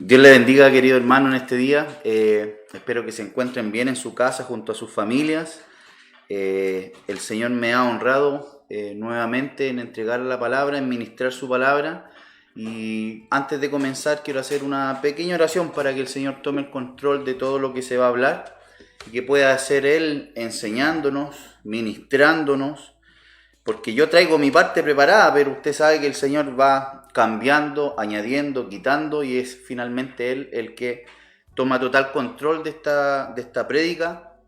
Dios le bendiga, querido hermano, en este día. Espero que se encuentren bien en su casa junto a sus familias. El Señor me ha honrado nuevamente en entregar la palabra, en ministrar su palabra. Y antes de comenzar, quiero hacer una pequeña oración para que el Señor tome el control de todo lo que se va a hablar y que pueda ser Él enseñándonos, ministrándonos, porque yo traigo mi parte preparada, pero usted sabe que el Señor va cambiando, añadiendo, quitando, y es finalmente Él el que toma total control de esta prédica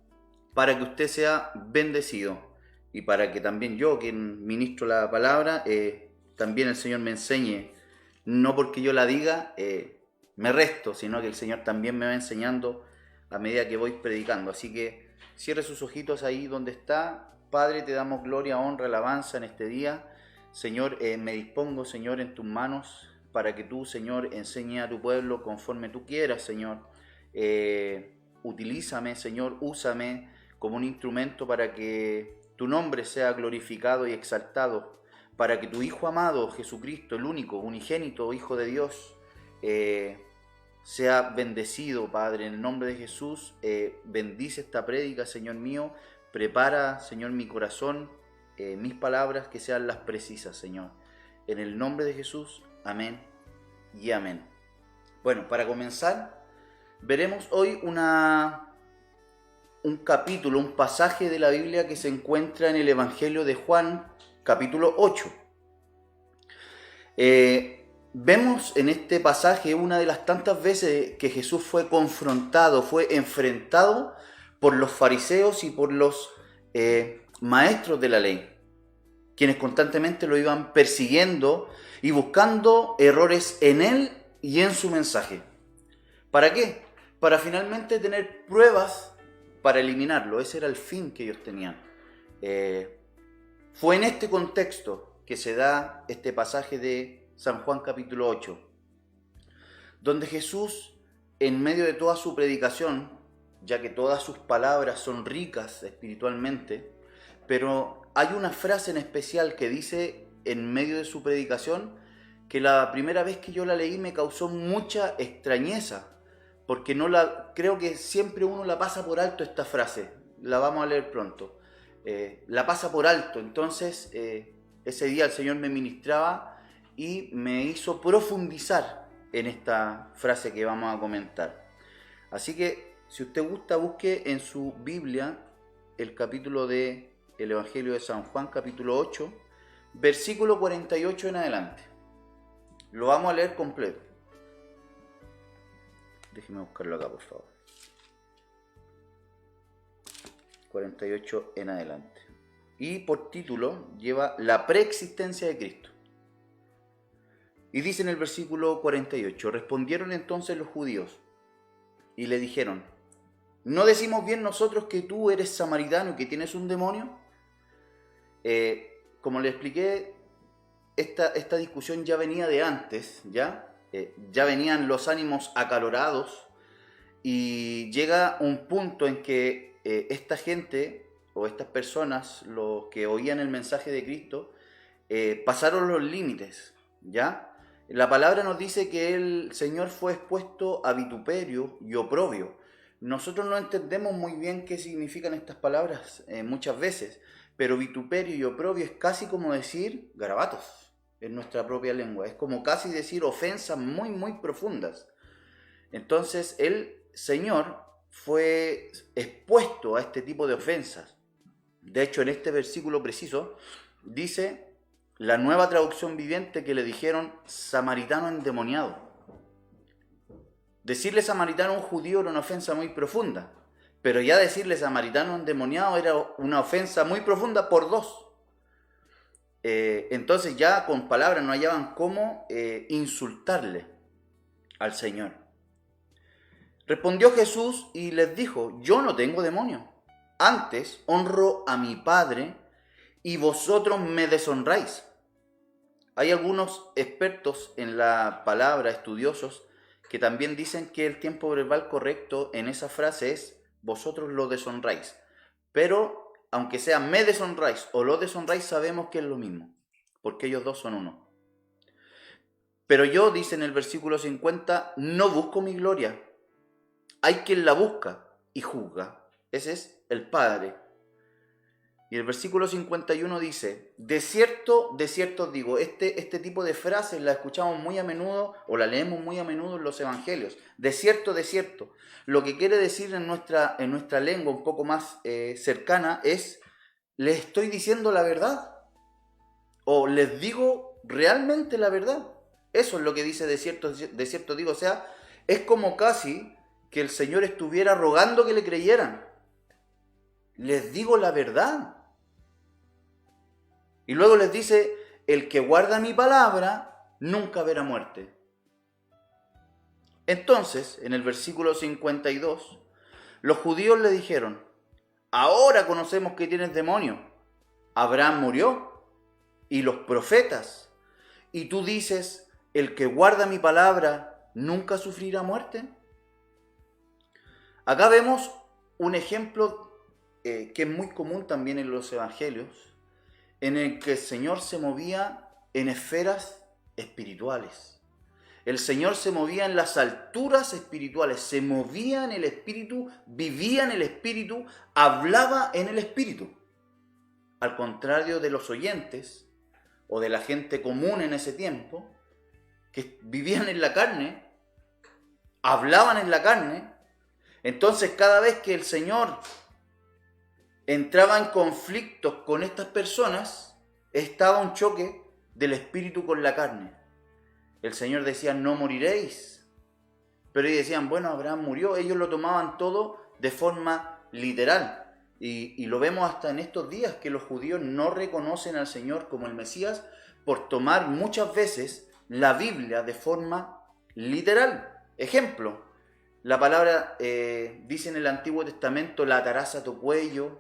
para que usted sea bendecido y para que también yo, quien ministro la palabra, también el Señor me enseñe. No porque yo la diga, me resto, sino que el Señor también me va enseñando a medida que voy predicando. Así que cierre sus ojitos ahí donde está. Padre, te damos gloria, honra, alabanza en este día. Señor, me dispongo, Señor, en tus manos para que tú, Señor, enseñe a tu pueblo conforme tú quieras, Señor. Utilízame, Señor, úsame como un instrumento para que tu nombre sea glorificado y exaltado, para que tu Hijo amado, Jesucristo, el único, unigénito Hijo de Dios, sea bendecido, Padre, en el nombre de Jesús. Bendice esta prédica, Señor mío. Prepara, Señor, mi corazón, mis palabras, que sean las precisas, Señor. En el nombre de Jesús, amén y amén. Bueno, para comenzar, veremos hoy un capítulo, un pasaje de la Biblia que se encuentra en el Evangelio de Juan, capítulo 8. Vemos en este pasaje una de las tantas veces que Jesús fue confrontado, fue enfrentado por los fariseos y por los maestros de la ley, quienes constantemente lo iban persiguiendo y buscando errores en él y en su mensaje. ¿Para qué? Para finalmente tener pruebas para eliminarlo. Ese era el fin que ellos tenían. Fue en este contexto que se da este pasaje de San Juan capítulo 8, donde Jesús, en medio de toda su predicación, ya que todas sus palabras son ricas espiritualmente, pero hay una frase en especial que dice en medio de su predicación que la primera vez que yo la leí me causó mucha extrañeza, porque creo que siempre uno la pasa por alto esta frase. La vamos a leer pronto. La pasa por alto. Entonces ese día el Señor me ministraba y me hizo profundizar en esta frase que vamos a comentar. Así que si usted gusta, busque en su Biblia el capítulo del Evangelio de San Juan, capítulo 8, versículo 48 en adelante. Lo vamos a leer completo. Déjeme buscarlo acá, por favor. 48 en adelante. Y por título lleva la preexistencia de Cristo. Y dice en el versículo 48, respondieron entonces los judíos y le dijeron, ¿no decimos bien nosotros que tú eres samaritano y que tienes un demonio? Como le expliqué, esta discusión ya venía de antes, ya venían los ánimos acalorados y llega un punto en que esta gente o estas personas, los que oían el mensaje de Cristo, pasaron los límites, ¿ya? La palabra nos dice que el Señor fue expuesto a vituperio y oprobio. Nosotros no entendemos muy bien qué significan estas palabras muchas veces, pero vituperio y oprobio es casi como decir garabatos en nuestra propia lengua. Es como casi decir ofensas muy, muy profundas. Entonces el Señor fue expuesto a este tipo de ofensas. De hecho, en este versículo preciso dice la Nueva Traducción Viviente que le dijeron samaritano endemoniado. Decirle samaritano a un judío era una ofensa muy profunda, pero ya decirle samaritano endemoniado era una ofensa muy profunda por dos. Entonces ya con palabras no hallaban cómo insultarle al Señor. Respondió Jesús y les dijo, yo no tengo demonio, antes honro a mi Padre y vosotros me deshonráis. Hay algunos expertos en la palabra, estudiosos, que también dicen que el tiempo verbal correcto en esa frase es vosotros lo deshonráis. Pero aunque sea me deshonráis o lo deshonráis, sabemos que es lo mismo, porque ellos dos son uno. Pero yo, dice en el versículo 50, no busco mi gloria. Hay quien la busca y juzga. Ese es el Padre. Y el versículo 51 dice, de cierto os digo, este tipo de frases la escuchamos muy a menudo o la leemos muy a menudo en los evangelios. De cierto. Lo que quiere decir en nuestra lengua un poco más cercana es, les estoy diciendo la verdad o les digo realmente la verdad. Eso es lo que dice de cierto digo. O sea, es como casi que el Señor estuviera rogando que le creyeran. Les digo la verdad. Y luego les dice, el que guarda mi palabra nunca verá muerte. Entonces, en el versículo 52, los judíos le dijeron, ahora conocemos que tienes demonio. Abraham murió y los profetas. Y tú dices, el que guarda mi palabra nunca sufrirá muerte. Acá vemos un ejemplo que es muy común también en los evangelios, en el que el Señor se movía en esferas espirituales. El Señor se movía en las alturas espirituales, se movía en el Espíritu, vivía en el Espíritu, hablaba en el Espíritu. Al contrario de los oyentes o de la gente común en ese tiempo, que vivían en la carne, hablaban en la carne. Entonces cada vez que el Señor entraba en conflictos con estas personas, estaba un choque del espíritu con la carne. El Señor decía, no moriréis. Pero ellos decían, bueno, Abraham murió. Ellos lo tomaban todo de forma literal. Y lo vemos hasta en estos días, que los judíos no reconocen al Señor como el Mesías por tomar muchas veces la Biblia de forma literal. Ejemplo, la palabra dice en el Antiguo Testamento, la atarás a tu cuello,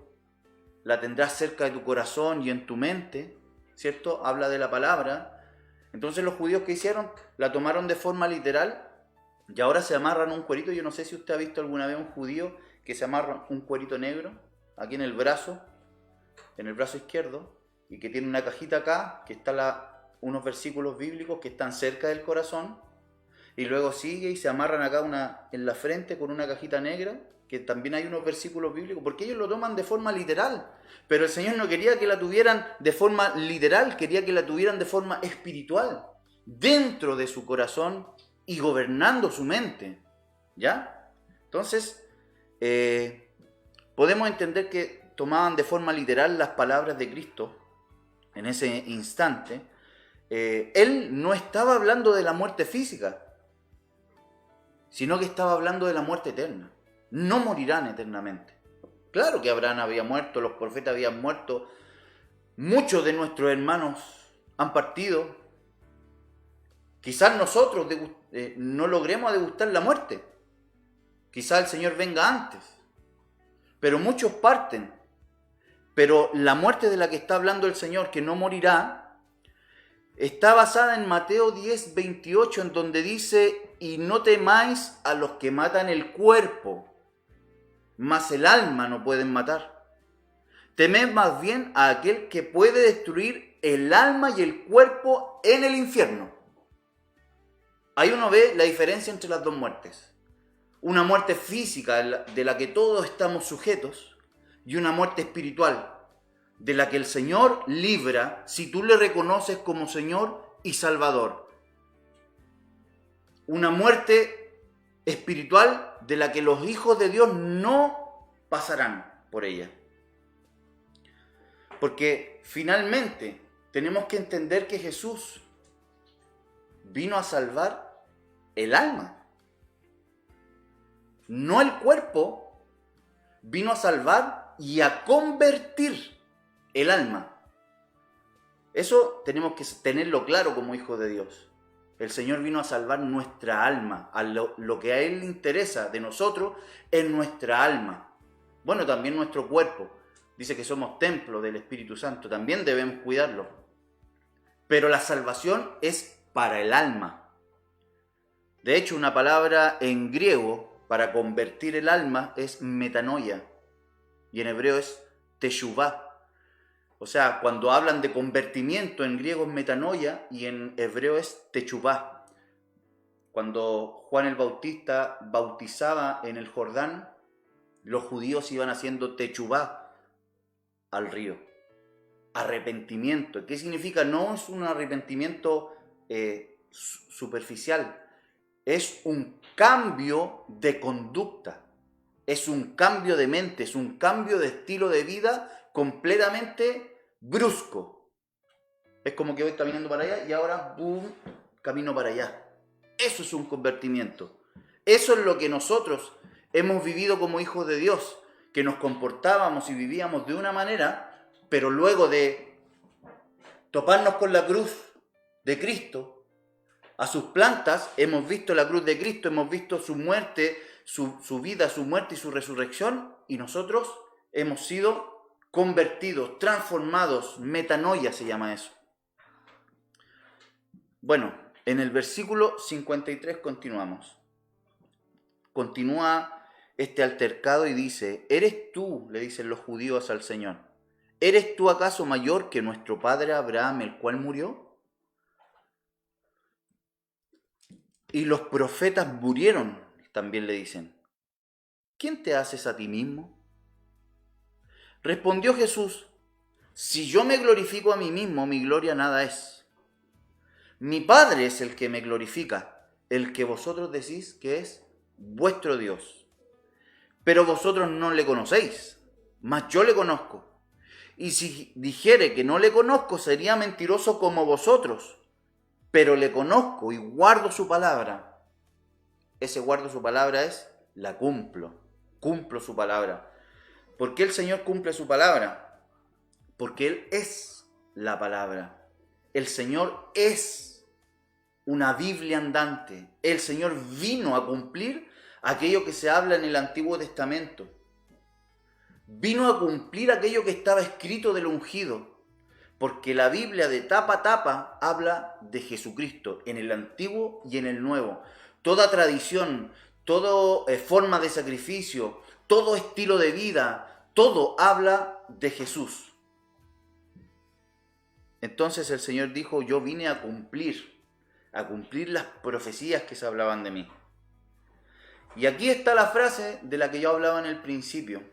la tendrás cerca de tu corazón y en tu mente, ¿cierto? Habla de la palabra. Entonces los judíos, ¿qué hicieron? La tomaron de forma literal y ahora se amarran un cuerito. Yo no sé si usted ha visto alguna vez un judío que se amarra un cuerito negro aquí en el brazo izquierdo, y que tiene una cajita acá, que está unos versículos bíblicos que están cerca del corazón, y luego sigue y se amarran acá en la frente con una cajita negra, que también hay unos versículos bíblicos, porque ellos lo toman de forma literal. Pero el Señor no quería que la tuvieran de forma literal, quería que la tuvieran de forma espiritual, dentro de su corazón y gobernando su mente. ¿Ya? Entonces, podemos entender que tomaban de forma literal las palabras de Cristo en ese instante. Él no estaba hablando de la muerte física, sino que estaba hablando de la muerte eterna. No morirán eternamente. Claro que Abraham había muerto, los profetas habían muerto, muchos de nuestros hermanos han partido. Quizás nosotros no logremos degustar la muerte. Quizás el Señor venga antes. Pero muchos parten. Pero la muerte de la que está hablando el Señor, que no morirá, está basada en Mateo 10, 28, en donde dice, y no temáis a los que matan el cuerpo, mas el alma no pueden matar. Temed más bien a aquel que puede destruir el alma y el cuerpo en el infierno. Ahí uno ve la diferencia entre las dos muertes. Una muerte física de la que todos estamos sujetos y una muerte espiritual de la que el Señor libra si tú le reconoces como Señor y Salvador. Una muerte espiritual de la que los hijos de Dios no pasarán por ella. Porque finalmente tenemos que entender que Jesús vino a salvar el alma, no el cuerpo. Vino a salvar y a convertir el alma. Eso tenemos que tenerlo claro como hijos de Dios. El Señor vino a salvar nuestra alma. Lo que a Él le interesa de nosotros es nuestra alma. Bueno, también nuestro cuerpo. Dice que somos templo del Espíritu Santo. También debemos cuidarlo. Pero la salvación es para el alma. De hecho, una palabra en griego para convertir el alma es metanoia. Y en hebreo es teshuvá. O sea, cuando hablan de convertimiento, en griego es metanoia y en hebreo es techuvá. Cuando Juan el Bautista bautizaba en el Jordán, los judíos iban haciendo techubá al río. Arrepentimiento. ¿Qué significa? No es un arrepentimiento superficial. Es un cambio de conducta. Es un cambio de mente. Es un cambio de estilo de vida completamente brusco. Es como que voy caminando para allá y ahora, boom, camino para allá. Eso es un convertimiento. Eso es lo que nosotros hemos vivido como hijos de Dios, que nos comportábamos y vivíamos de una manera, pero luego de toparnos con la cruz de Cristo, a sus plantas, hemos visto la cruz de Cristo, hemos visto su muerte, su vida, su muerte y su resurrección, y nosotros hemos sido convertidos, transformados, metanoia se llama eso. Bueno, en el versículo 53 continuamos. Continúa este altercado y dice, ¿eres tú, le dicen los judíos al Señor, ¿eres tú acaso mayor que nuestro padre Abraham, el cual murió? Y los profetas murieron, también le dicen. ¿Quién te haces a ti mismo? Respondió Jesús, si yo me glorifico a mí mismo, mi gloria nada es. Mi Padre es el que me glorifica, el que vosotros decís que es vuestro Dios. Pero vosotros no le conocéis, mas yo le conozco. Y si dijere que no le conozco, sería mentiroso como vosotros. Pero le conozco y guardo su palabra. Ese guardo su palabra es la cumplo. Cumplo su palabra. ¿Por qué el Señor cumple su palabra? Porque Él es la palabra. El Señor es una Biblia andante. El Señor vino a cumplir aquello que se habla en el Antiguo Testamento. Vino a cumplir aquello que estaba escrito del ungido. Porque la Biblia de tapa a tapa habla de Jesucristo en el Antiguo y en el Nuevo. Toda tradición, toda forma de sacrificio, todo estilo de vida, todo habla de Jesús. Entonces el Señor dijo, yo vine a cumplir las profecías que se hablaban de mí. Y aquí está la frase de la que yo hablaba en el principio.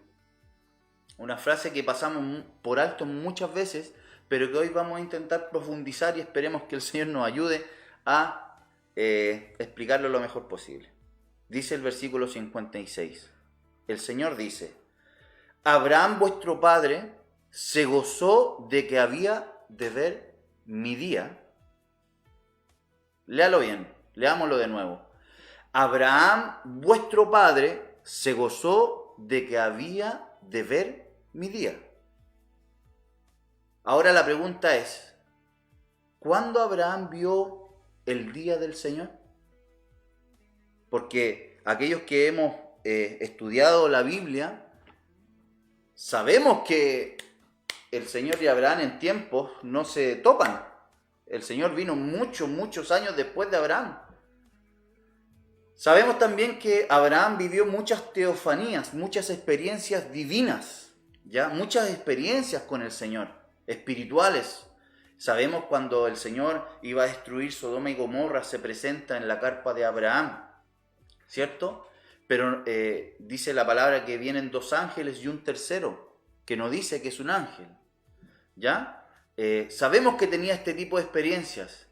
Una frase que pasamos por alto muchas veces, pero que hoy vamos a intentar profundizar y esperemos que el Señor nos ayude a explicarlo lo mejor posible. Dice el versículo 56. El Señor dice, Abraham vuestro padre se gozó de que había de ver mi día. Léalo bien, leámoslo de nuevo. Abraham, vuestro padre, se gozó de que había de ver mi día. Ahora la pregunta es, ¿cuándo Abraham vio el día del Señor? Porque aquellos que hemos estudiado la Biblia, sabemos que el Señor y Abraham en tiempos no se topan. El Señor vino muchos años después de Abraham. Sabemos también que Abraham vivió muchas teofanías, muchas experiencias divinas, ¿ya? Muchas experiencias con el Señor, espirituales. Sabemos cuando el Señor iba a destruir Sodoma y Gomorra, se presenta en la carpa de Abraham, ¿cierto? Pero dice la palabra que vienen 2 ángeles y un tercero, que no dice que es un ángel, ¿ya? Sabemos que tenía este tipo de experiencias.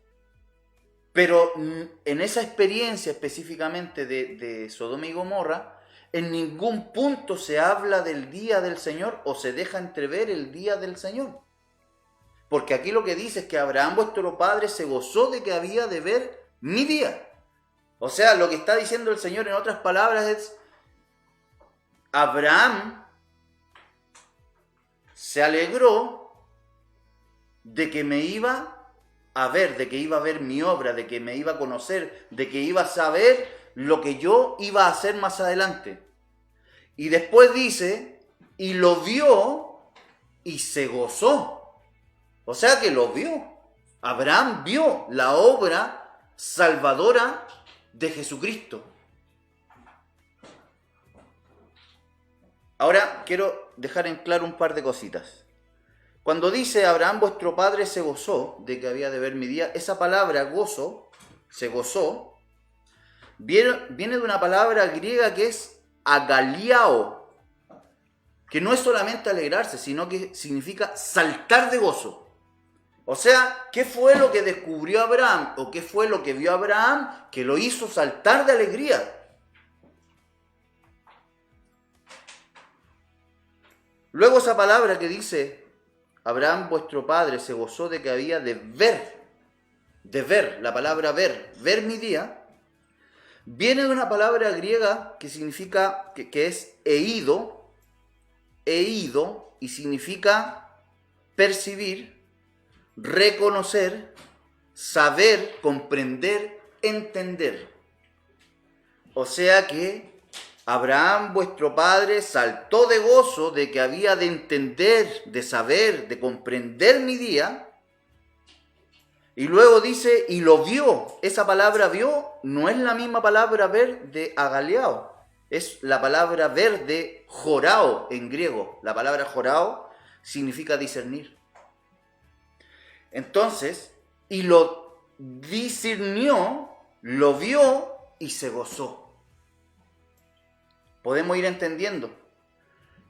Pero en esa experiencia específicamente de Sodoma y Gomorra, en ningún punto se habla del día del Señor o se deja entrever el día del Señor. Porque aquí lo que dice es que Abraham, vuestro padre, se gozó de que había de ver mi día. O sea, lo que está diciendo el Señor en otras palabras es, Abraham se alegró de que me iba a ver, de que iba a ver mi obra, de que me iba a conocer, de que iba a saber lo que yo iba a hacer más adelante. Y después dice, y lo vio y se gozó. O sea que lo vio. Abraham vio la obra salvadora de Jesucristo. Ahora quiero dejar en claro un par de cositas. Cuando dice Abraham vuestro padre se gozó de que había de ver mi día, esa palabra gozo, se gozó, viene de una palabra griega que es agaliao, que no es solamente alegrarse, sino que significa saltar de gozo. O sea, ¿qué fue lo que descubrió Abraham o qué fue lo que vio Abraham que lo hizo saltar de alegría? Luego esa palabra que dice, Abraham vuestro padre se gozó de que había de ver, la palabra ver mi día, viene de una palabra griega que significa, que es eido, y significa percibir, reconocer, saber, comprender, entender. O sea que Abraham, vuestro padre, saltó de gozo de que había de entender, de saber, de comprender mi día. Y luego dice, y lo vio. Esa palabra vio no es la misma palabra ver de agaliao. Es la palabra ver de jorao en griego. La palabra jorao significa discernir. Entonces, y lo discernió, lo vio y se gozó. Podemos ir entendiendo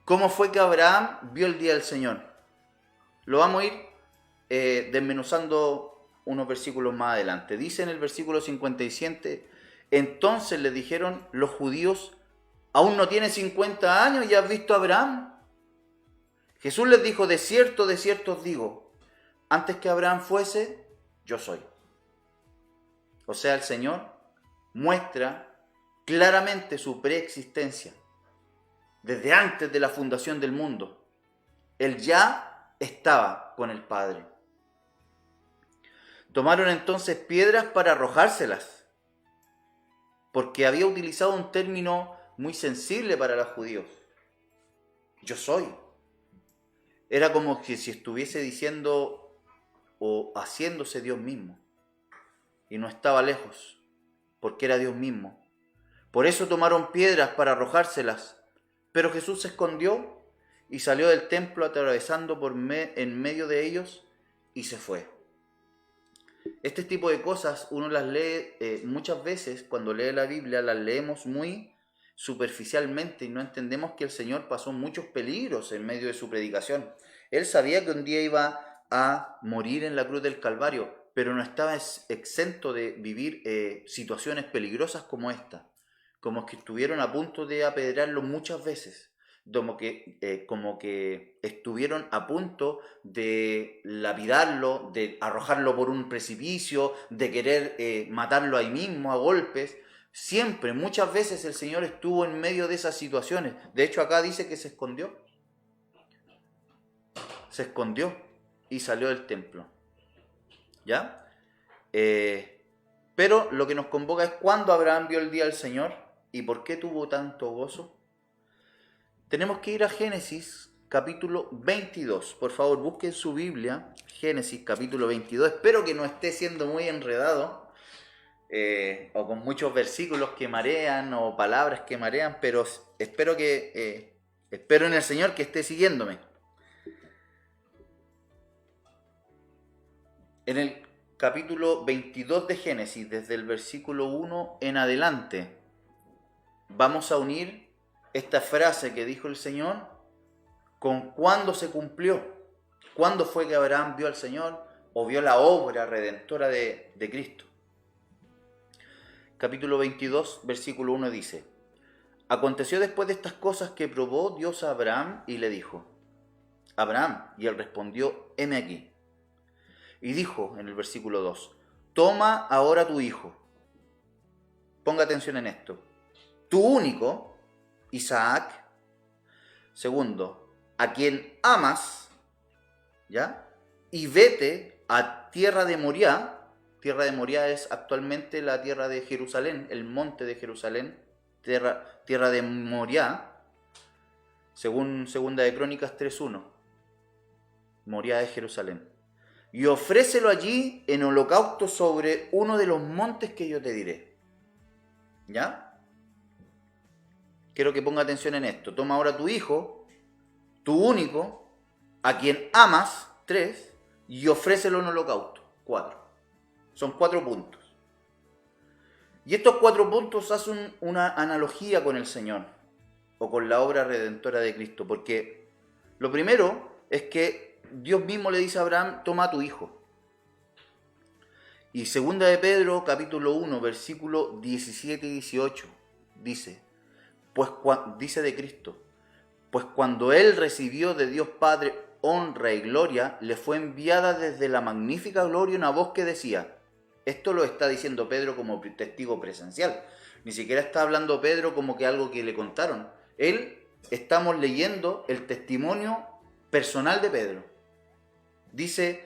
cómo fue que Abraham vio el día del Señor. Lo vamos a ir desmenuzando unos versículos más adelante. Dice en el versículo 57, entonces le dijeron los judíos, ¿aún no tienes 50 años y has visto a Abraham? Jesús les dijo, de cierto os digo, antes que Abraham fuese, yo soy. O sea, el Señor muestra claramente su preexistencia. Desde antes de la fundación del mundo, Él ya estaba con el Padre. Tomaron entonces piedras para arrojárselas, porque había utilizado un término muy sensible para los judíos. Yo soy. Era como que si estuviese diciendo o haciéndose Dios mismo. Y no estaba lejos, porque era Dios mismo. Por eso tomaron piedras para arrojárselas. Pero Jesús se escondió y salió del templo atravesando en medio de ellos y se fue. Este tipo de cosas uno las lee muchas veces, cuando lee la Biblia, las leemos muy superficialmente y no entendemos que el Señor pasó muchos peligros en medio de su predicación. Él sabía que un día iba a morir en la cruz del Calvario, pero no estaba exento de vivir situaciones peligrosas como esta, como que estuvieron a punto de apedrearlo muchas veces. Como que estuvieron a punto de lapidarlo, de arrojarlo por un precipicio, de querer matarlo ahí mismo a golpes. Siempre, muchas veces el Señor estuvo en medio de esas situaciones. De hecho, acá dice que se escondió. Se escondió y salió del templo. ¿Ya? Pero lo que nos convoca es cuándo Abraham vio el día del Señor y por qué tuvo tanto gozo. Tenemos que ir a Génesis capítulo 22. Por favor, busquen su Biblia, Génesis capítulo 22. Espero que no esté siendo muy enredado o con muchos versículos que marean o palabras que marean, pero espero en el Señor que esté siguiéndome. En el capítulo 22 de Génesis, desde el versículo 1 en adelante, vamos a unir esta frase que dijo el Señor con cuándo se cumplió. ¿Cuándo fue que Abraham vio al Señor o vio la obra redentora de Cristo? Capítulo 22, versículo 1 dice: Aconteció después de estas cosas que probó Dios a Abraham y le dijo: Abraham, y él respondió: heme aquí. Y dijo en el versículo 2: Toma ahora tu hijo. Ponga atención en esto. Tu único, Isaac. Segundo, a quien amas, ¿ya? Y vete a tierra de Moriah. Tierra de Moriah es actualmente la tierra de Jerusalén, el monte de Jerusalén, tierra de Moriah, según Segunda de Crónicas 3:1. Moriah es Jerusalén. Y ofrécelo allí en holocausto sobre uno de los montes que yo te diré. ¿Ya? Quiero que ponga atención en esto. Toma ahora tu hijo, tu único, a quien amas, 3, y ofrécelo en holocausto, 4. Son 4 puntos. Y estos 4 puntos hacen una analogía con el Señor o con la obra redentora de Cristo, porque lo primero es que Dios mismo le dice a Abraham, toma a tu hijo. Y segunda de Pedro, capítulo 1, versículo 17 y 18, dice, dice de Cristo, pues cuando él recibió de Dios Padre honra y gloria, le fue enviada desde la magnífica gloria una voz que decía, esto lo está diciendo Pedro como testigo presencial, ni siquiera está hablando Pedro como que algo que le contaron. Estamos leyendo el testimonio personal de Pedro. Dice,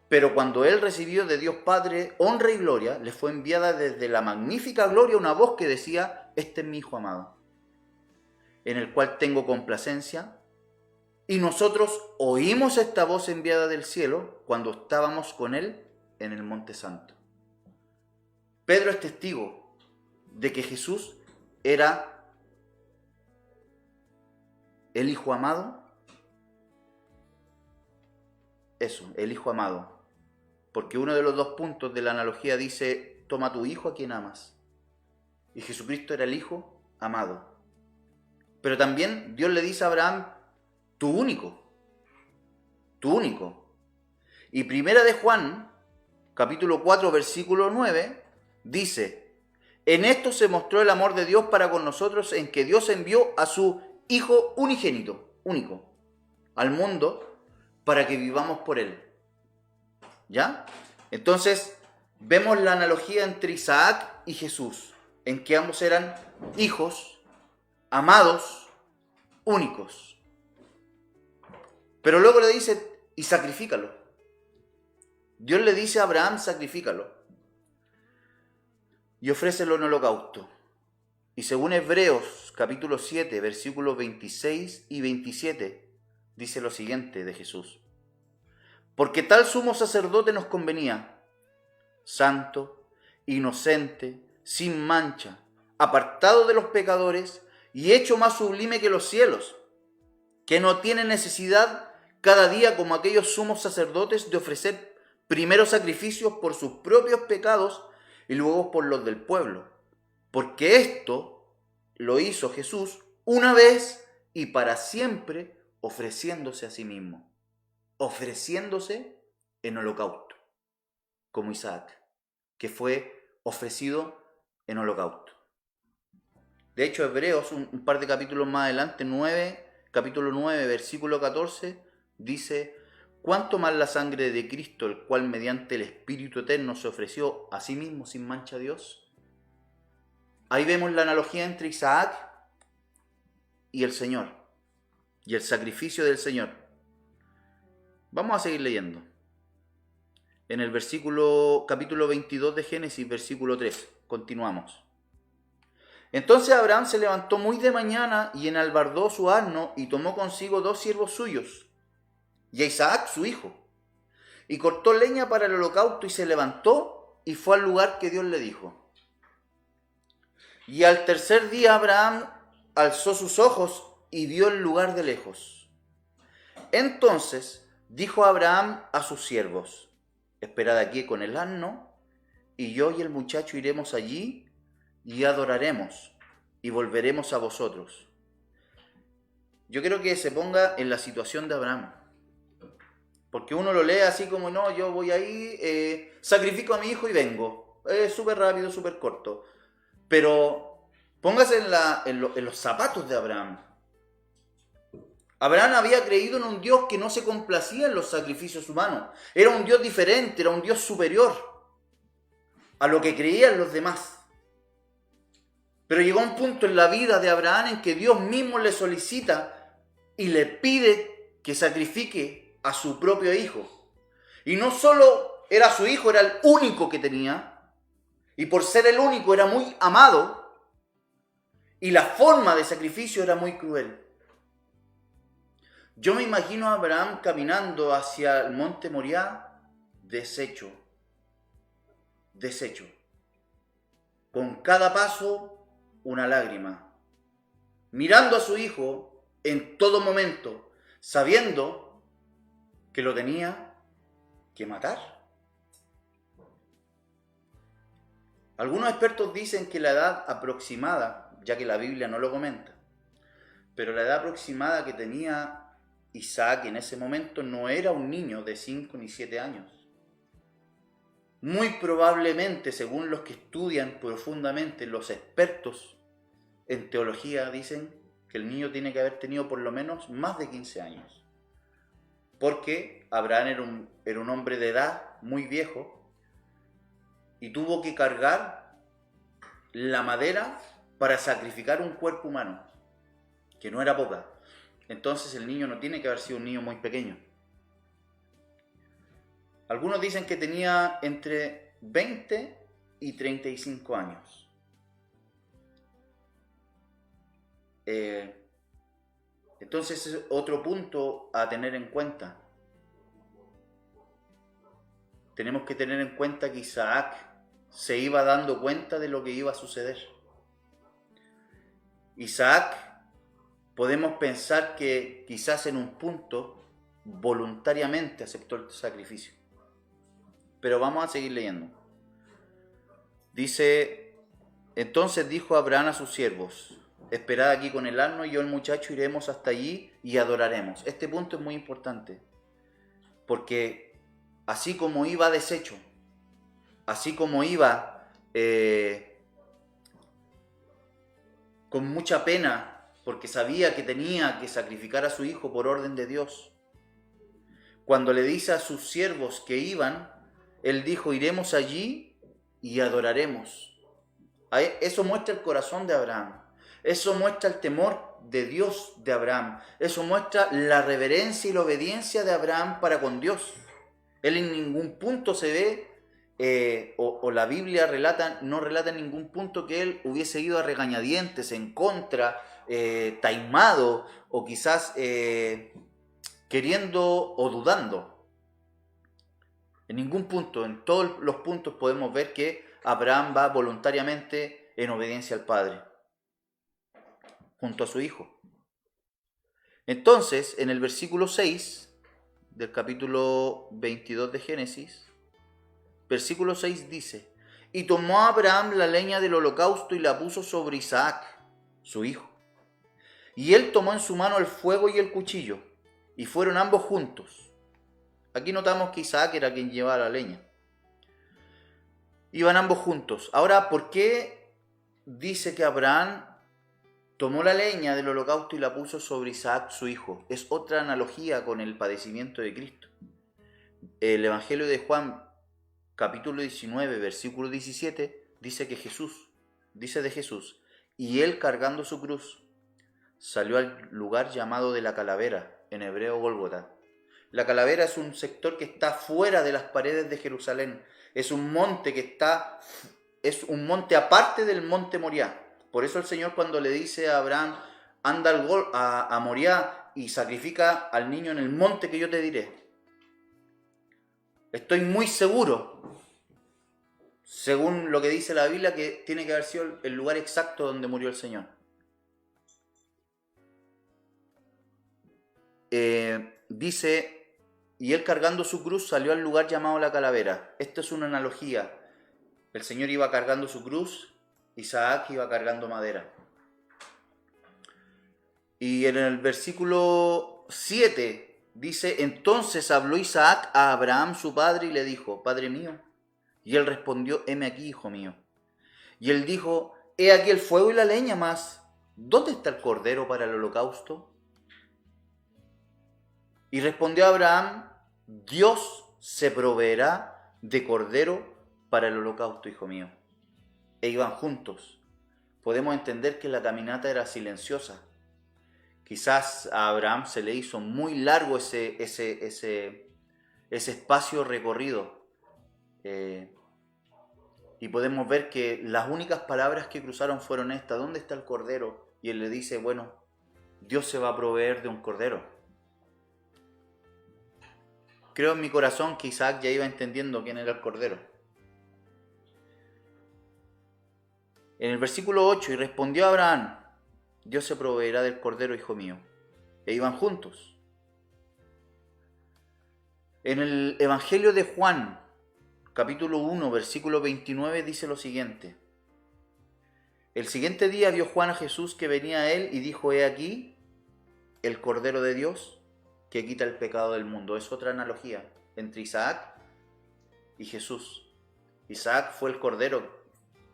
pero cuando él recibió de Dios Padre honra y gloria, le fue enviada desde la magnífica gloria una voz que decía, este es mi Hijo amado, en el cual tengo complacencia. Y nosotros oímos esta voz enviada del cielo cuando estábamos con él en el Monte Santo. Pedro es testigo de que Jesús era el Hijo amado. Eso, el Hijo amado. Porque uno de los 2 puntos de la analogía dice, toma a tu hijo a quien amas. Y Jesucristo era el Hijo amado. Pero también Dios le dice a Abraham, tu único. Tu único. Y primera de Juan, capítulo 4, versículo 9, dice, en esto se mostró el amor de Dios para con nosotros, en que Dios envió a su Hijo unigénito, único, al mundo, para que vivamos por él. ¿Ya? Entonces, vemos la analogía entre Isaac y Jesús, en que ambos eran hijos, amados, únicos. Pero luego le dice, y sacrifícalo. Dios le dice a Abraham, sacrifícalo. Y ofrécelo en holocausto. Y según Hebreos capítulo 7, versículos 26 y 27, dice lo siguiente de Jesús. Porque tal sumo sacerdote nos convenía, santo, inocente, sin mancha, apartado de los pecadores y hecho más sublime que los cielos, que no tiene necesidad cada día como aquellos sumos sacerdotes de ofrecer primero sacrificios por sus propios pecados y luego por los del pueblo, porque esto lo hizo Jesús una vez y para siempre, ofreciéndose a sí mismo, ofreciéndose en holocausto, como Isaac, que fue ofrecido en holocausto. De hecho, Hebreos, un par de capítulos más adelante, capítulo 9, versículo 14, dice, ¿cuánto más la sangre de Cristo, el cual mediante el Espíritu Eterno se ofreció a sí mismo sin mancha a Dios? Ahí vemos la analogía entre Isaac y el Señor, y el sacrificio del Señor. Vamos a seguir leyendo. En el capítulo 22 de Génesis, versículo 3, continuamos. Entonces Abraham se levantó muy de mañana y enalbardó su asno y tomó consigo 2 siervos suyos y a Isaac su hijo, y cortó leña para el holocausto y se levantó y fue al lugar que Dios le dijo. Y al tercer día Abraham alzó sus ojos y vio el lugar de lejos. Entonces dijo Abraham a sus siervos, esperad aquí con el asno, y yo y el muchacho iremos allí y adoraremos y volveremos a vosotros. Yo quiero que se ponga en la situación de Abraham, porque uno lo lee así como, no, yo voy ahí, sacrifico a mi hijo y vengo. Es súper rápido, súper corto. Pero póngase en los zapatos de Abraham. Abraham había creído en un Dios que no se complacía en los sacrificios humanos. Era un Dios diferente, era un Dios superior a lo que creían los demás. Pero llegó un punto en la vida de Abraham en que Dios mismo le solicita y le pide que sacrifique a su propio hijo. Y no solo era su hijo, era el único que tenía. Y por ser el único era muy amado. Y la forma de sacrificio era muy cruel. Yo me imagino a Abraham caminando hacia el monte Moriah, deshecho. Con cada paso, una lágrima. Mirando a su hijo en todo momento, sabiendo que lo tenía que matar. Algunos expertos dicen que la edad aproximada, ya que la Biblia no lo comenta, pero la edad aproximada que tenía Isaac en ese momento no era un niño de 5 ni 7 años. Muy probablemente, según los que estudian profundamente, los expertos en teología dicen que el niño tiene que haber tenido por lo menos más de 15 años. Porque Abraham era un hombre de edad muy viejo y tuvo que cargar la madera para sacrificar un cuerpo humano, que no era poca. Entonces el niño no tiene que haber sido un niño muy pequeño. Algunos dicen que tenía entre 20 y 35 años. Entonces es otro punto a tener en cuenta. Tenemos que tener en cuenta que Isaac se iba dando cuenta de lo que iba a suceder. Isaac, podemos pensar que quizás en un punto voluntariamente aceptó el sacrificio. Pero vamos a seguir leyendo. Dice, entonces dijo Abraham a sus siervos, esperad aquí con el asno y yo el muchacho iremos hasta allí y adoraremos. Este punto es muy importante, porque así como iba deshecho, así como iba con mucha pena, porque sabía que tenía que sacrificar a su hijo por orden de Dios, cuando le dice a sus siervos que iban, él dijo, iremos allí y adoraremos. Eso muestra el corazón de Abraham. Eso muestra el temor de Dios de Abraham. Eso muestra la reverencia y la obediencia de Abraham para con Dios. Él en ningún punto se ve, o la Biblia no relata en ningún punto que él hubiese ido a regañadientes, en contra, taimado, o quizás queriendo o dudando. En ningún punto, en todos los puntos podemos ver que Abraham va voluntariamente en obediencia al Padre, junto a su hijo. Entonces, en el versículo 6 del capítulo 22 de Génesis, versículo 6 dice, y tomó Abraham la leña del holocausto y la puso sobre Isaac, su hijo. Y él tomó en su mano el fuego y el cuchillo, y fueron ambos juntos. Aquí notamos que Isaac era quien llevaba la leña. Iban ambos juntos. Ahora, ¿por qué dice que Abraham tomó la leña del holocausto y la puso sobre Isaac, su hijo? Es otra analogía con el padecimiento de Cristo. El Evangelio de Juan, capítulo 19, versículo 17, dice de Jesús, y él cargando su cruz, salió al lugar llamado de la calavera, en hebreo Gólgota. La calavera es un sector que está fuera de las paredes de Jerusalén. Es un monte aparte del monte Moriah. Por eso el Señor, cuando le dice a Abraham, anda a Moriah y sacrifica al niño en el monte que yo te diré. Estoy muy seguro, según lo que dice la Biblia, que tiene que haber sido el lugar exacto donde murió el Señor. Dice, y él cargando su cruz salió al lugar llamado la calavera. Esto es una analogía. El Señor iba cargando su cruz, Isaac iba cargando madera. Y en el versículo 7 dice, entonces habló Isaac a Abraham su padre y le dijo, Padre mío. Y él respondió, heme aquí, hijo mío. Y él dijo, he aquí el fuego y la leña, mas ¿dónde está el cordero para el holocausto? Y respondió Abraham, Dios se proveerá de cordero para el holocausto, hijo mío. E iban juntos. Podemos entender que la caminata era silenciosa. Quizás a Abraham se le hizo muy largo ese espacio recorrido. Y podemos ver que las únicas palabras que cruzaron fueron estas. ¿Dónde está el cordero? Y él le dice, bueno, Dios se va a proveer de un cordero. Creo en mi corazón que Isaac ya iba entendiendo quién era el cordero. En el versículo 8, y respondió Abraham, Dios se proveerá del cordero, hijo mío. E iban juntos. En el Evangelio de Juan, capítulo 1, versículo 29, dice lo siguiente. El siguiente día vio Juan a Jesús que venía a él y dijo: he aquí el Cordero de Dios que quita el pecado del mundo. Es otra analogía entre Isaac y Jesús. Isaac fue el cordero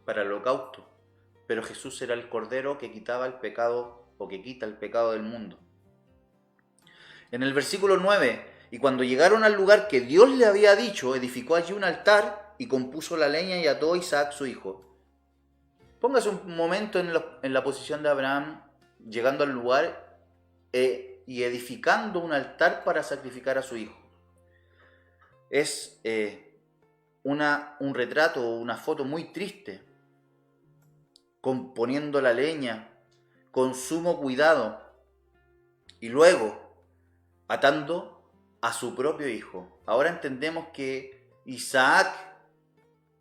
para el holocausto, pero Jesús era el cordero que quitaba el pecado o que quita el pecado del mundo. En el versículo 9, y cuando llegaron al lugar que Dios le había dicho, edificó allí un altar y compuso la leña y ató a Isaac su hijo. Póngase un momento en la posición de Abraham, llegando al lugar y edificando un altar para sacrificar a su hijo. Es un retrato, una foto muy triste, componiendo la leña con sumo cuidado y luego atando a su propio hijo. Ahora entendemos que Isaac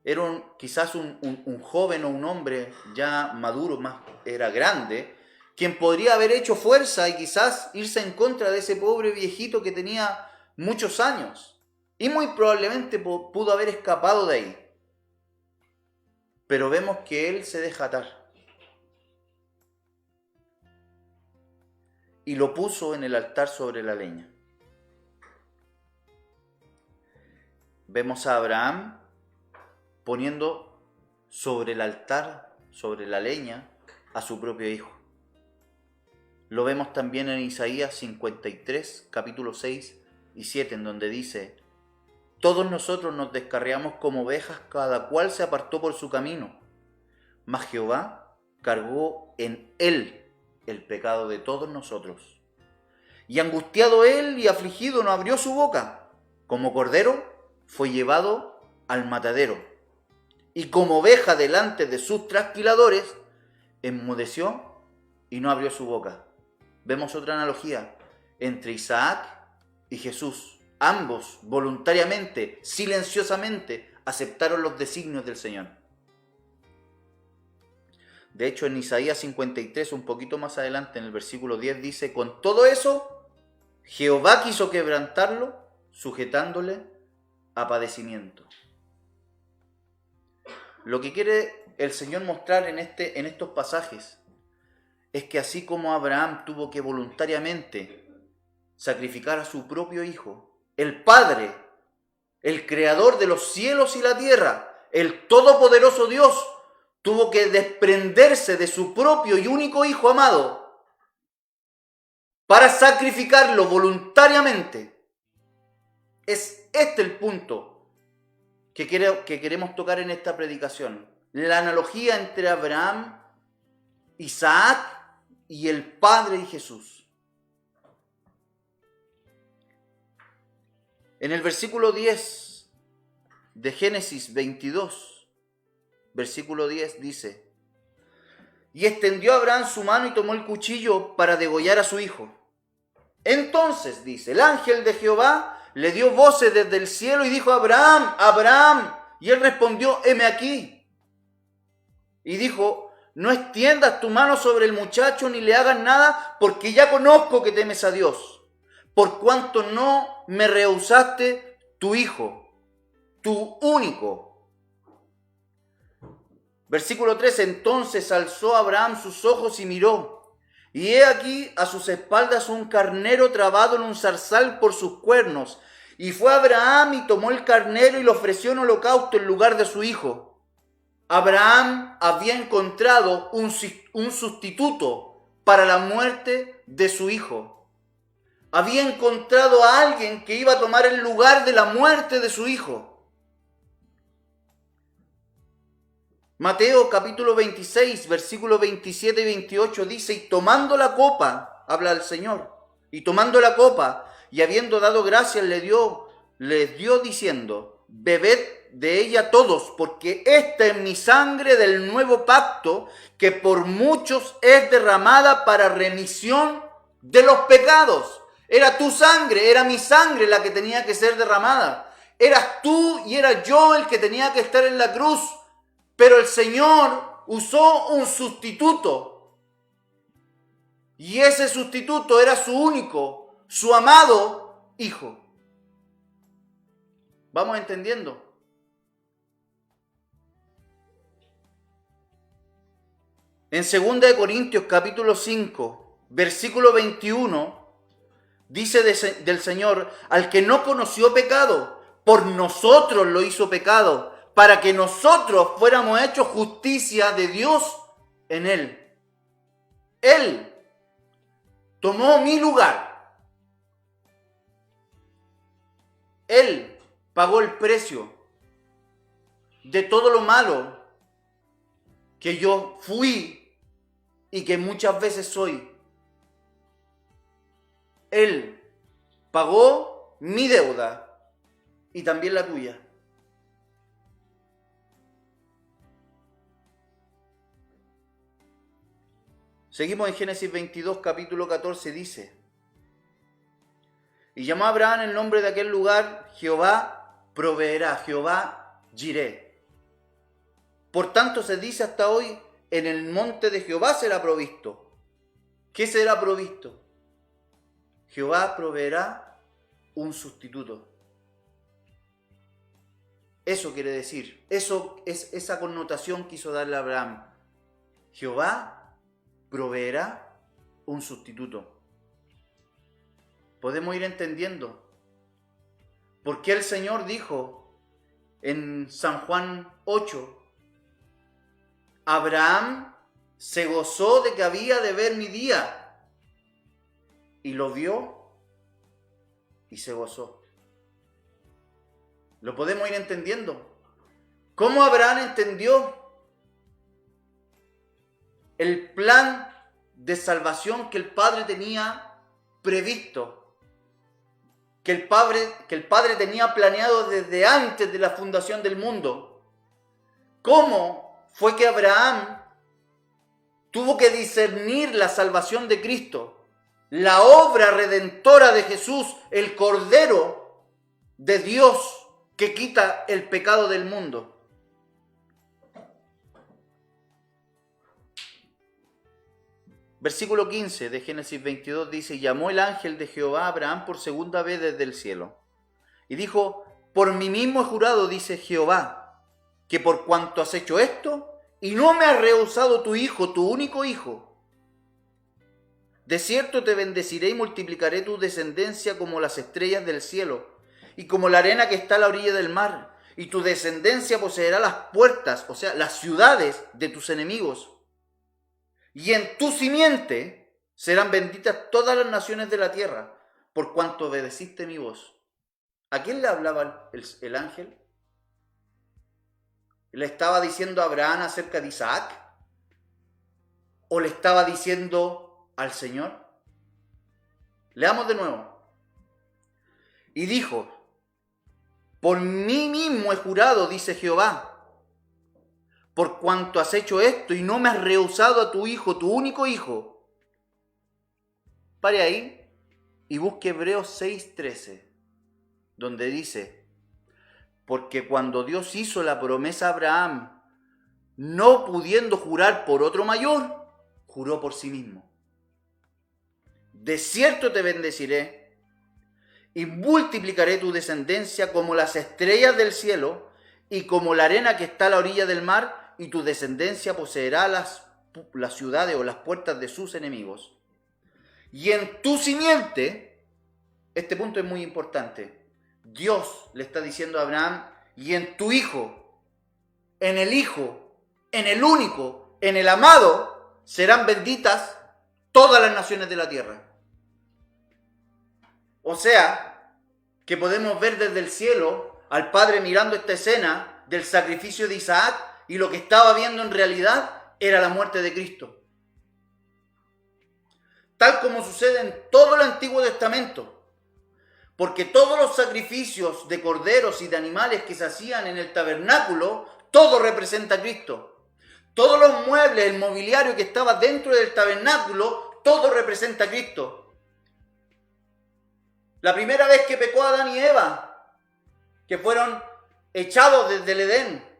era quizás un joven o un hombre ya maduro, era grande, quien podría haber hecho fuerza y quizás irse en contra de ese pobre viejito que tenía muchos años. Y muy probablemente pudo haber escapado de ahí. Pero vemos que él se deja atar. Y lo puso en el altar sobre la leña. Vemos a Abraham poniendo sobre el altar, sobre la leña, a su propio hijo. Lo vemos también en Isaías 53, capítulo 6 y 7, en donde dice: todos nosotros nos descarriamos como ovejas, cada cual se apartó por su camino, mas Jehová cargó en él el pecado de todos nosotros. Y angustiado él y afligido no abrió su boca, como cordero fue llevado al matadero, y como oveja delante de sus trasquiladores, enmudeció y no abrió su boca. Vemos otra analogía entre Isaac y Jesús. Ambos voluntariamente, silenciosamente, aceptaron los designios del Señor. De hecho, en Isaías 53, un poquito más adelante, en el versículo 10, dice: con todo eso, Jehová quiso quebrantarlo, sujetándole a padecimiento. Lo que quiere el Señor mostrar en estos pasajes es que así como Abraham tuvo que voluntariamente sacrificar a su propio hijo, el Padre, el Creador de los cielos y la tierra, el Todopoderoso Dios, tuvo que desprenderse de su propio y único Hijo amado para sacrificarlo voluntariamente. Es este el punto que queremos tocar en esta predicación. La analogía entre Abraham, Isaac y el Padre y Jesús. En el versículo 10 de Génesis 22, versículo 10 dice: y extendió Abraham su mano y tomó el cuchillo para degollar a su hijo. Entonces, dice, el ángel de Jehová le dio voces desde el cielo y dijo: Abraham, Abraham. Y él respondió: heme aquí. Y dijo: no extiendas tu mano sobre el muchacho ni le hagas nada, porque ya conozco que temes a Dios, por cuanto no me rehusaste tu hijo, tu único. Versículo 3, entonces alzó Abraham sus ojos y miró, y he aquí a sus espaldas un carnero trabado en un zarzal por sus cuernos. Y fue Abraham y tomó el carnero y lo ofreció en holocausto en lugar de su hijo. Abraham había encontrado un sustituto para la muerte de su hijo. Había encontrado a alguien que iba a tomar el lugar de la muerte de su hijo. Mateo capítulo 26, versículos 27 y 28 dice: y tomando la copa, habla el Señor, y tomando la copa, y habiendo dado gracias, les dio diciendo: bebed de ella todos, porque esta es mi sangre del nuevo pacto, que por muchos es derramada para remisión de los pecados. Era tu sangre, era mi sangre la que tenía que ser derramada. Eras tú y era yo el que tenía que estar en la cruz. Pero el Señor usó un sustituto. Y ese sustituto era su único, su amado hijo. ¿Vamos entendiendo? En 2 Corintios capítulo 5, versículo 21, dice del Señor: al que no conoció pecado, por nosotros lo hizo pecado, para que nosotros fuéramos hechos justicia de Dios en él. Él tomó mi lugar. Él pagó el precio de todo lo malo que yo fui y que muchas veces soy. Él pagó mi deuda y también la tuya. Seguimos en Génesis 22, capítulo 14, dice: y llamó a Abraham el nombre de aquel lugar Jehová proveerá, Jehová Jireh. Por tanto se dice hasta hoy: en el monte de Jehová será provisto. ¿Qué será provisto? Jehová proveerá un sustituto. Eso quiere decir, eso es esa connotación que quiso darle a Abraham. Jehová proveerá un sustituto. Podemos ir entendiendo por qué el Señor dijo en San Juan 8: Abraham se gozó de que había de ver mi día, y lo vio y se gozó. Lo podemos ir entendiendo. ¿Cómo Abraham entendió el plan de salvación que el Padre tenía previsto? Que el Padre tenía planeado desde antes de la fundación del mundo. ¿Cómo fue que Abraham tuvo que discernir la salvación de Cristo, la obra redentora de Jesús, el Cordero de Dios que quita el pecado del mundo? Versículo 15 de Génesis 22 dice: llamó el ángel de Jehová a Abraham por segunda vez desde el cielo, y dijo: por mí mismo he jurado, dice Jehová, que por cuanto has hecho esto, y no me has rehusado tu hijo, tu único hijo, de cierto te bendeciré y multiplicaré tu descendencia como las estrellas del cielo, y como la arena que está a la orilla del mar, y tu descendencia poseerá las puertas, o sea, las ciudades de tus enemigos. Y en tu simiente serán benditas todas las naciones de la tierra, por cuanto obedeciste mi voz. ¿A quién le hablaba el ángel? ¿Le estaba diciendo a Abraham acerca de Isaac? ¿O le estaba diciendo al Señor? Leamos de nuevo. Y dijo: por mí mismo he jurado, dice Jehová, por cuanto has hecho esto y no me has rehusado a tu hijo, tu único hijo. Pare ahí y busque Hebreos 6:13, donde dice: porque cuando Dios hizo la promesa a Abraham, no pudiendo jurar por otro mayor, juró por sí mismo. De cierto te bendeciré y multiplicaré tu descendencia como las estrellas del cielo y como la arena que está a la orilla del mar, y tu descendencia poseerá las ciudades o las puertas de sus enemigos. Y en tu simiente, este punto es muy importante, Dios le está diciendo a Abraham: y en tu hijo, en el único, en el amado, serán benditas todas las naciones de la tierra. O sea, que podemos ver desde el cielo al Padre mirando esta escena del sacrificio de Isaac, y lo que estaba viendo en realidad era la muerte de Cristo. Tal como sucede en todo el Antiguo Testamento. Porque todos los sacrificios de corderos y de animales que se hacían en el tabernáculo, todo representa a Cristo. Todos los muebles, el mobiliario que estaba dentro del tabernáculo, todo representa a Cristo. La primera vez que pecó Adán y Eva, que fueron echados desde el Edén,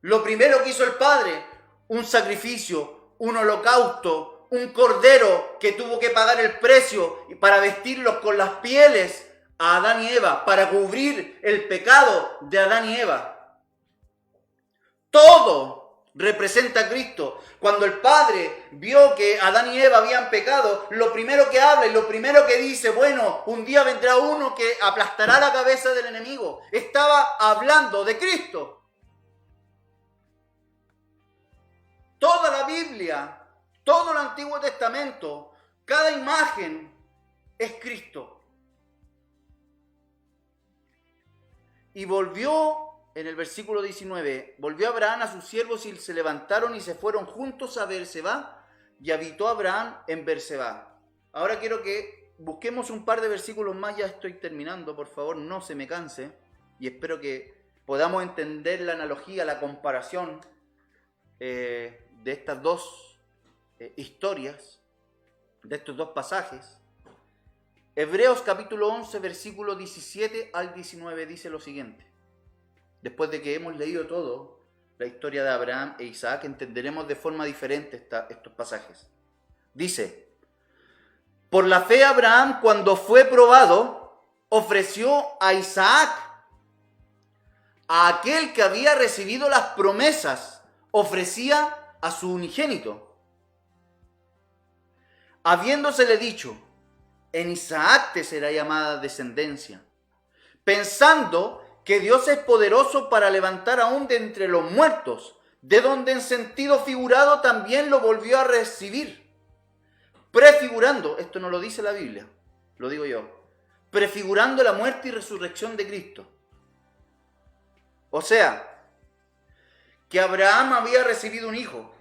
lo primero que hizo el Padre, un sacrificio, un holocausto, un cordero que tuvo que pagar el precio para vestirlos con las pieles a Adán y Eva, para cubrir el pecado de Adán y Eva. Todo representa a Cristo. Cuando el Padre vio que Adán y Eva habían pecado, lo primero que habla y lo primero que dice, bueno, un día vendrá uno que aplastará la cabeza del enemigo. Estaba hablando de Cristo. Toda la Biblia, todo el Antiguo Testamento, cada imagen es Cristo. Y volvió, en el versículo 19, volvió Abraham a sus siervos y se levantaron y se fueron juntos a Beerseba, y habitó Abraham en Beerseba. Ahora quiero que busquemos un par de versículos más, ya estoy terminando, por favor, no se me canse, y espero que podamos entender la analogía, la comparación de estas dos historias, de estos dos pasajes. Hebreos capítulo 11, versículo 17 al 19 dice lo siguiente. Después de que hemos leído todo, la historia de Abraham e Isaac, entenderemos de forma diferente estos pasajes. Dice, por la fe Abraham, cuando fue probado, ofreció a Isaac, a aquel que había recibido las promesas, ofrecía a su unigénito. Habiéndosele dicho, en Isaac te será llamada descendencia, pensando que Dios es poderoso para levantar aún de entre los muertos, de donde en sentido figurado también lo volvió a recibir, prefigurando, esto no lo dice la Biblia, lo digo yo, prefigurando la muerte y resurrección de Cristo. O sea, que Abraham había recibido un hijo.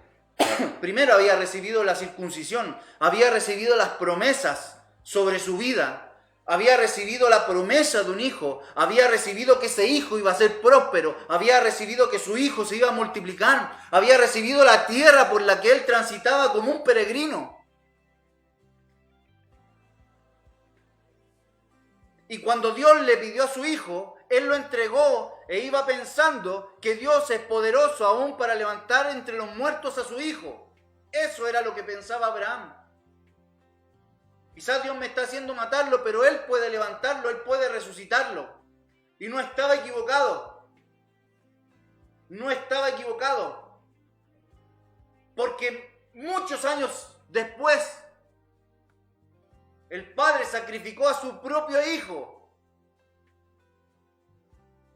Primero había recibido la circuncisión, había recibido las promesas sobre su vida, había recibido la promesa de un hijo, había recibido que ese hijo iba a ser próspero, había recibido que su hijo se iba a multiplicar, había recibido la tierra por la que él transitaba como un peregrino. Y cuando Dios le pidió a su hijo, él lo entregó e iba pensando que Dios es poderoso aún para levantar entre los muertos a su hijo. Eso era lo que pensaba Abraham. Quizás Dios me está haciendo matarlo, pero Él puede levantarlo, Él puede resucitarlo. Y no estaba equivocado. No estaba equivocado. Porque muchos años después, el Padre sacrificó a su propio Hijo.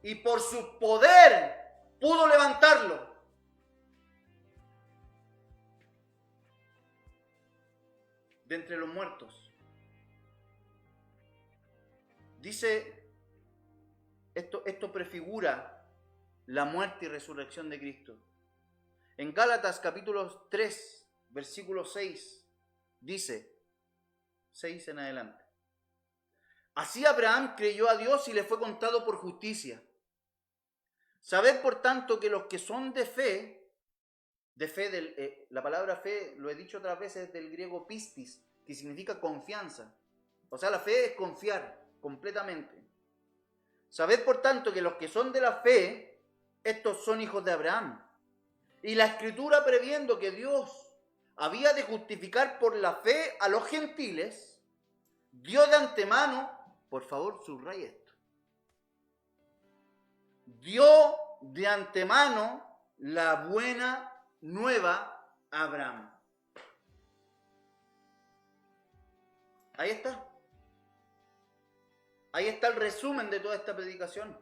Y por su poder pudo levantarlo. De entre los muertos. Dice, esto prefigura la muerte y resurrección de Cristo. En Gálatas capítulo 3, versículo 6, dice, 6 en adelante. Así Abraham creyó a Dios y le fue contado por justicia. Sabed por tanto que los que son de fe, la palabra fe, lo he dicho otras veces, es del griego pistis, que significa confianza. O sea, la fe es confiar completamente. Sabed por tanto que los que son de la fe, estos son hijos de Abraham. Y la Escritura, previendo que Dios había de justificar por la fe a los gentiles, dio de antemano, por favor subraya esto, dio de antemano la buena nueva a Abraham. Ahí está. Ahí está el resumen de toda esta predicación.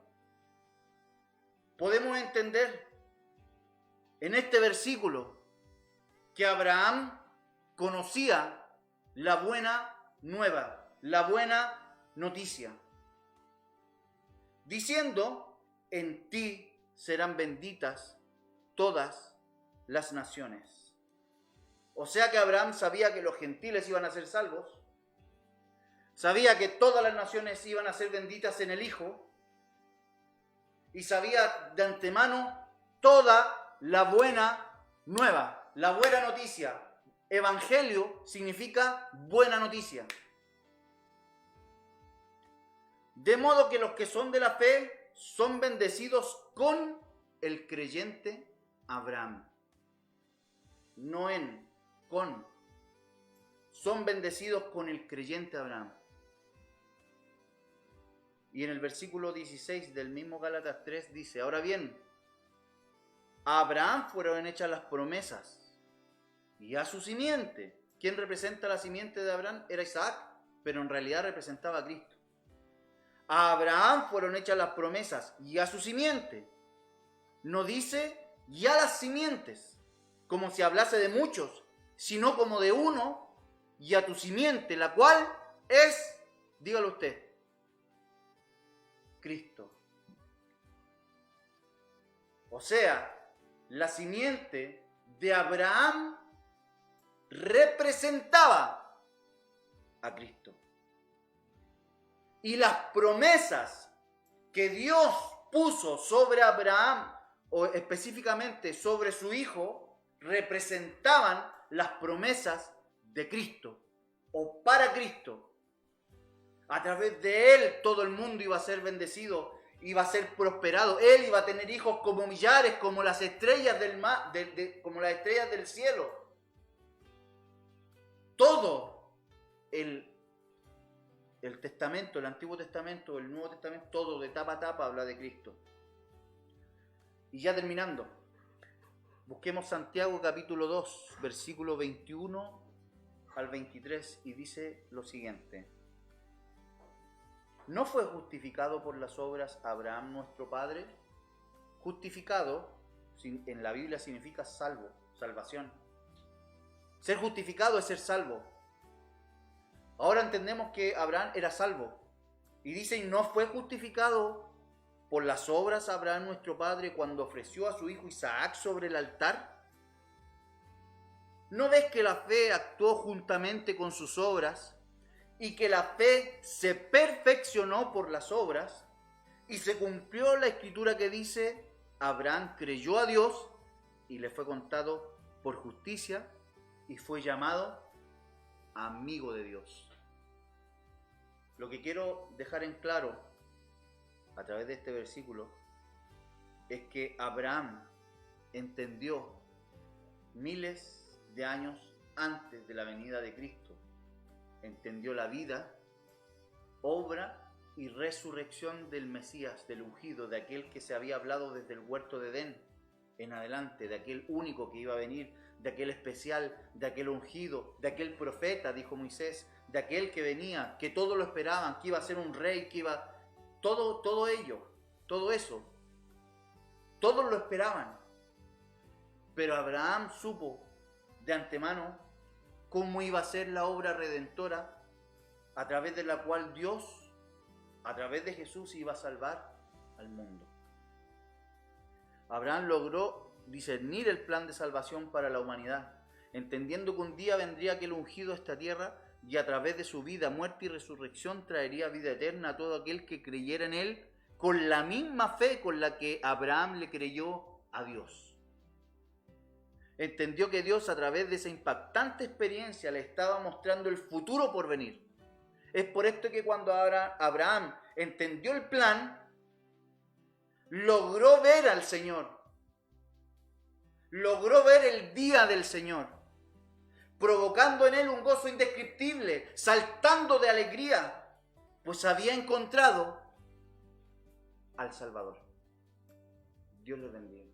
Podemos entender en este versículo que Abraham conocía la buena nueva, la buena noticia, diciendo, en ti serán benditas todas las naciones. O sea que Abraham sabía que los gentiles iban a ser salvos, sabía que todas las naciones iban a ser benditas en el Hijo, y sabía de antemano toda la buena nueva, la buena noticia. Evangelio significa buena noticia. De modo que los que son de la fe son bendecidos con el creyente Abraham. No en, con. Son bendecidos con el creyente Abraham. Y en el versículo 16 del mismo Gálatas 3 dice, ahora bien, A Abraham fueron hechas las promesas y a su simiente. ¿Quién representa la simiente de Abraham? Era Isaac, pero en realidad representaba a Cristo. A Abraham fueron hechas las promesas y a su simiente. No dice y a las simientes, como si hablase de muchos, sino como de uno y a tu simiente, la cual es, dígalo usted, Cristo. O sea, la simiente de Abraham representaba a Cristo. Y las promesas que Dios puso sobre Abraham, o específicamente sobre su hijo, representaban las promesas de Cristo, o para Cristo. A través de él todo el mundo iba a ser bendecido, iba a ser prosperado. Él iba a tener hijos como millares, como las estrellas del mar, como las estrellas del cielo. Todo el Testamento, el Antiguo Testamento, el Nuevo Testamento, todo de tapa a tapa habla de Cristo. Y ya terminando, busquemos Santiago capítulo 2, versículo 21 al 23, y dice lo siguiente. ¿No fue justificado por las obras Abraham nuestro padre? Justificado en la Biblia significa salvo, salvación. Ser justificado es ser salvo. Ahora entendemos que Abraham era salvo. Y dice, ¿y no fue justificado por las obras Abraham nuestro padre cuando ofreció a su hijo Isaac sobre el altar? ¿No ves que la fe actuó juntamente con sus obras y que la fe se perfeccionó por las obras y se cumplió la escritura que dice, Abraham creyó a Dios y le fue contado por justicia y fue llamado amigo de Dios? Lo que quiero dejar en claro a través de este versículo es que Abraham entendió miles de años antes de la venida de Cristo, entendió la vida, obra y resurrección del Mesías, del ungido, de aquel que se había hablado desde el huerto de Edén en adelante, de aquel único que iba a venir, de aquel especial, de aquel ungido, de aquel profeta, dijo Moisés, de aquel que venía, que todos lo esperaban, que iba a ser un rey, que iba... Todo ello, todo eso, todos lo esperaban. Pero Abraham supo de antemano cómo iba a ser la obra redentora a través de la cual Dios, a través de Jesús, iba a salvar al mundo. Abraham logró discernir el plan de salvación para la humanidad, entendiendo que un día vendría aquel ungido a esta tierra y a través de su vida, muerte y resurrección traería vida eterna a todo aquel que creyera en él con la misma fe con la que Abraham le creyó a Dios. Entendió que Dios a través de esa impactante experiencia le estaba mostrando el futuro por venir. Es por esto que cuando Abraham entendió el plan, logró ver al Señor. Logró ver el día del Señor, provocando en él un gozo indescriptible, saltando de alegría, pues había encontrado al Salvador. Dios les bendiga.